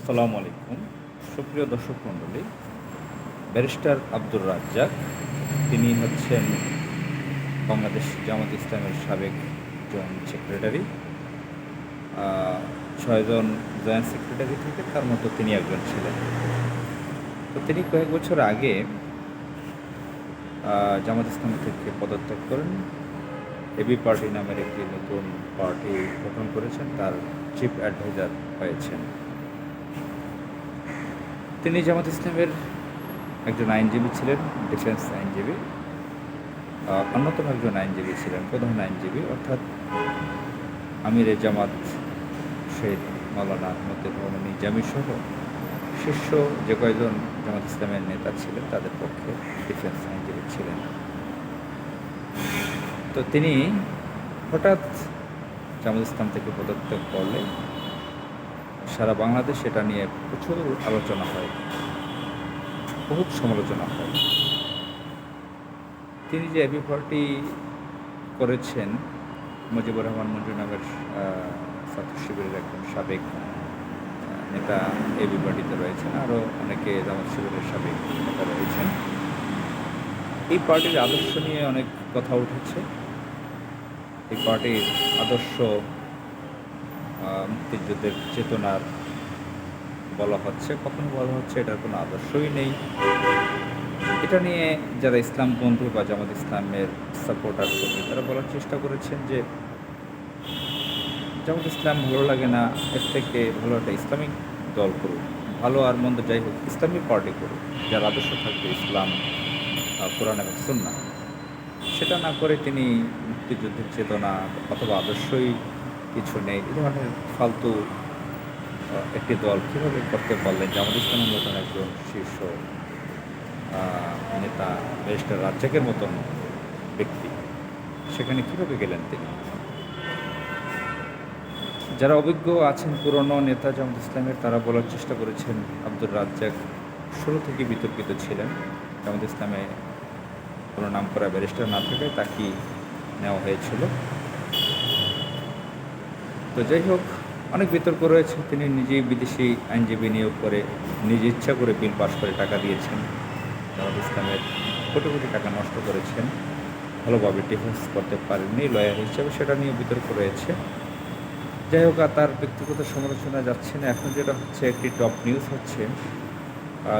আসসালামু আলাইকুম। সুপ্রিয় দর্শক মণ্ডলী, ব্যারিস্টার আব্দুর রাজ্জাক তিনি হচ্ছেন বাংলাদেশ জামাত ইসলামের সাবেক জয়েন্ট সেক্রেটারি। আ ৬ জন জয়েন্ট সেক্রেটারি থেকে তার মতো তিনি একজন ছিলেন। তো তিনি কয়েক বছর আগে জামাত ইসলাম থেকে পদত্যাগ করেন। এবি পার্টি নামের একটি নতুন পার্টি গঠন করেছেন। তার চিফ অ্যাডভাইজার হয়েছেন। তিনি জামাত ইসলামের একজন আইনজীবী ছিলেন, ডিফেন্স আইনজীবী। অন্যতম একজন আইনজীবী ছিলেন, প্রধান আইনজীবী অর্থাৎ আমিরে জামাত শহীদ মাওলানা মতিউর রহমান নিজামী সহ শীর্ষ যে কয়জন জামাত ইসলামের নেতা ছিলেন তাদের পক্ষে ডিফেন্স আইনজীবী ছিলেন। তো তিনি হঠাৎ জামাত ইসলাম থেকে পদত্যাগ করলে সারা বাংলাদেশ এটা নিয়ে প্রচুর আলোচনা হয়, বহুত সমালোচনা হয়। তিনি যে এবি পার্টি করেছেন, মুজিবুর রহমান মঞ্জু নামের ছাত্র শিবিরের একজন সাবেক নেতা এবি পার্টিতে রয়েছেন, আরও অনেকে জামাত শিবিরের সাবেক নেতা রয়েছেন। এই পার্টির আদর্শ নিয়ে অনেক কথা উঠেছে। এই পার্টির আদর্শ মুক্তিযুদ্ধের চেতনার বলা হচ্ছে, কখনো বলা হচ্ছে এটার কোনো আদর্শই নেই। এটা নিয়ে যারা ইসলামপন্থী বা জামাত ইসলামের সাপোর্টার কর্মী তারা বলার চেষ্টা করেছেন যে জামাত ইসলাম ভালো লাগে না, এর থেকে ভালো একটা ইসলামিক দল করুক, ভালো আর মন্দ যাই হোক ইসলামিক পার্টি করুক, যার আদর্শ থাকবে ইসলাম, কোরআন এবং সুন্নাহ। সেটা না করে তিনি মুক্তিযুদ্ধের চেতনা অথবা আদর্শই কিছু নেই এই ধরনের ফালতু একটি দল কীভাবে করতে পারলেন? জামাত ইসলামের মতন একজন শীর্ষ নেতা, ব্যারিস্টার রাজ্জাকের মতন ব্যক্তি সেখানে কীভাবে গেলেন তিনি? যারা অভিজ্ঞ আছেন, পুরনো নেতা জামাত ইসলামের, তারা বলার চেষ্টা করেছেন আব্দুর রাজ্জাক শুরু থেকে বিতর্কিত ছিলেন। জামাত ইসলামে কোনো নাম করা ব্যারিস্টার না থাকায় তাকে নেওয়া হয়েছিল। তো যাই হোক, অনেক বিতর্ক রয়েছে। তিনি নিজেই বিদেশি আইনজীবী নিয়োগ করে নিজে ইচ্ছা করে বিল পাশ করে টাকা দিয়েছেন, জামাত ইসলামের কোটি কোটি টাকা নষ্ট করেছেন, ভালোভাবে ডিফেন্স করতে পারেননি লয়ার হিসেবে, সেটা নিয়ে বিতর্ক রয়েছে। যাই হোক, তার ব্যক্তিগত সমালোচনা যাচ্ছে না। এখন যেটা হচ্ছে, একটি টপ নিউজ হচ্ছে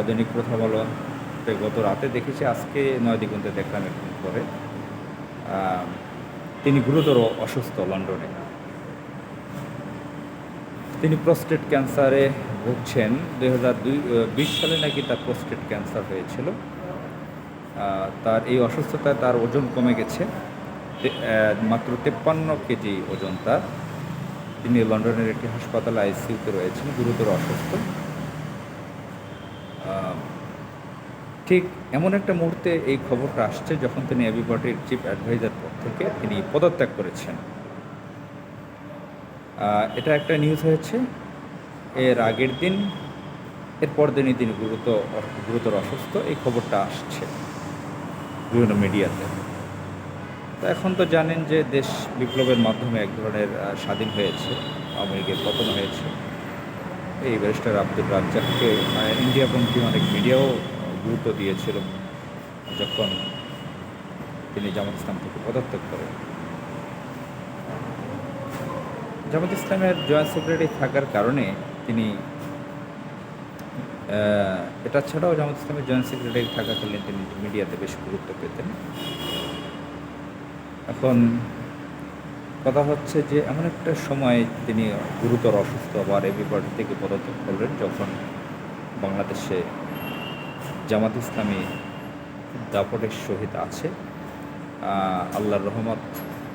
দৈনিক প্রথম আলোতে গত রাতে দেখেছি, আজকে নয়াদিগন্তে দেখলাম একদিন পরে, তিনি গুরুতর অসুস্থ লন্ডনে। তিনি প্রস্টেট ক্যান্সারে ভুগছেন। 2020 সালে নাকি তার প্রস্টেট ক্যান্সার হয়েছিল। তার এই অসুস্থতায় তার ওজন কমে গেছে, মাত্র 53 কেজি ওজন তার। তিনি লন্ডনের একটি হাসপাতালে আইসিইউতে রয়েছেন, গুরুতর অসুস্থ। ঠিক এমন একটা মুহূর্তে এই খবরটা আসছে যখন তিনি এবি পার্টির চিফ অ্যাডভাইজার পদ থেকে তিনি পদত্যাগ করেছেন। এটা একটা নিউজ হয়েছে এর আগের দিন, এরপর দিনই তিনি গুরুতর অসুস্থ, এই খবরটা আসছে বিভিন্ন মিডিয়াতে। তো এখন তো জানেন যে দেশ বিপ্লবের মাধ্যমে এক ধরনের স্বাধীন হয়েছে, আওয়ামী লীগের পতন হয়েছে। এই ব্যারিস্টার আব্দুর রাজ্জাককে ইন্ডিয়াপন্থী অনেক মিডিয়াও গুরুত্ব দিয়েছিল যখন তিনি জামাত ইসলাম থেকে পদত্যাগ করেন। জামাত ইসলামের জয়েন্ট সেক্রেটারি থাকার কারণে তিনি এটা ছাড়াও জামাত ইসলামের জয়েন্ট সেক্রেটারি থাকাকালীন তিনি মিডিয়াতে বেশ গুরুত্ব পেতেন। এখন কথা হচ্ছে যে এমন একটা সময় তিনি গুরুতর অসুস্থ, আবার এবি পার্টি থেকে পদত্যাগ করলেন যখন বাংলাদেশে জামাত ইসলামী দাপটের সহিত আছে। আল্লাহর রহমত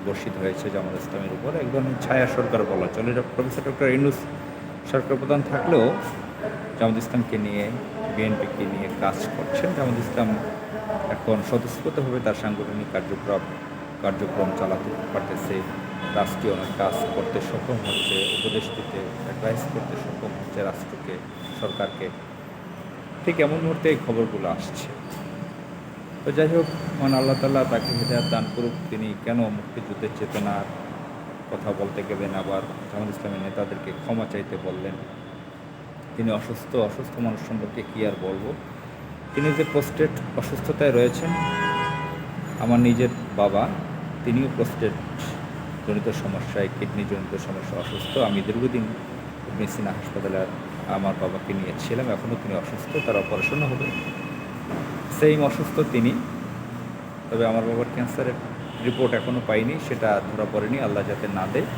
বর্ষিত হয়েছে জামাত ইসলামের উপর, এক ধরনের ছায়া সরকার বলা চলে। প্রফেসর ডক্টর ইউনূস সরকার প্রধান থাকলেও জামাত ইসলামকে নিয়ে, বিএনপিকে নিয়ে কাজ করছেন। জামাত ইসলাম এখন স্বতঃস্ফূর্তভাবে তার সাংগঠনিক কার্যক্রম চালাতে পারতেছে, রাষ্ট্রীয় অনেক কাজ করতে সক্ষম হচ্ছে, উপদেশ দিতে, অ্যাডভাইস করতে সক্ষম হচ্ছে রাষ্ট্রকে, সরকারকে। ঠিক এমন মুহূর্তে এই খবরগুলো আসছে। তো যাই হোক, মহান আল্লাহ তাআলা তাকে হেদায়েত দান করুক। তিনি কেন মুক্তিযুদ্ধের চেতনার কথা বলতে গেলেন, আবার জামাত ইসলামের নেতাদেরকে ক্ষমা চাইতে বললেন, তিনি অসুস্থ মানুষ সম্পর্কে কী আর বলবো। তিনি যে প্রোস্টেট অসুস্থতায় রয়েছেন, আমার নিজের বাবা তিনিও প্রোস্টেট জনিত সমস্যায়, কিডনি জনিত সমস্যা অসুস্থ। আমি দীর্ঘদিন ইবনে সিনা হাসপাতালে আমার বাবাকে নিয়েছিলাম, এখনও তিনি অসুস্থ, তার অপারেশনও হবে। সেইম অসুস্থ তিনি, তবে আমার বাবার ক্যান্সারের রিপোর্ট এখনও পাইনি, সেটা ধরা পড়েনি, আল্লাহ যাতে না দেয়।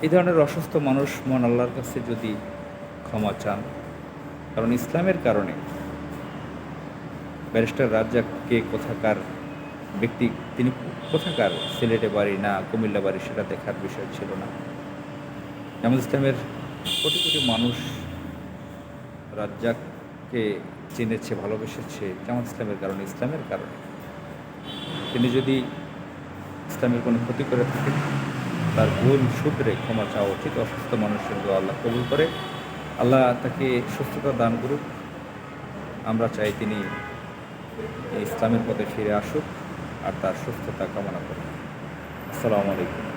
এই ধরনের অসুস্থ মানুষ মহান আল্লাহর কাছে যদি ক্ষমা চান, কারণ ইসলামের কারণে ব্যারিস্টার রাজ্জাককে কোথাকার ব্যক্তি, তিনি কোথাকার, সিলেটে বাড়ি না কুমিল্লা বাড়ি, সেটা দেখার বিষয় ছিল না। জামাত ইসলামের কোটি কোটি মানুষ রাজ্জাককে চিনেছে, ভালোবেসেছে জামাত ইসলামের কারণে, ইসলামের কারণে। তিনি যদি ইসলামের কোনো ক্ষতি করে থাকেন, তার ভুল শুধরে ক্ষমা চাওয়া উচিত। অসুস্থ মানুষের দোয়া আল্লাহ কবুল করে, আল্লাহ তাকে সুস্থতা দান করুক। আমরা চাই তিনি ইসলামের পথে ফিরে আসুক আর তার সুস্থতা কামনা করি। আসসালামু আলাইকুম।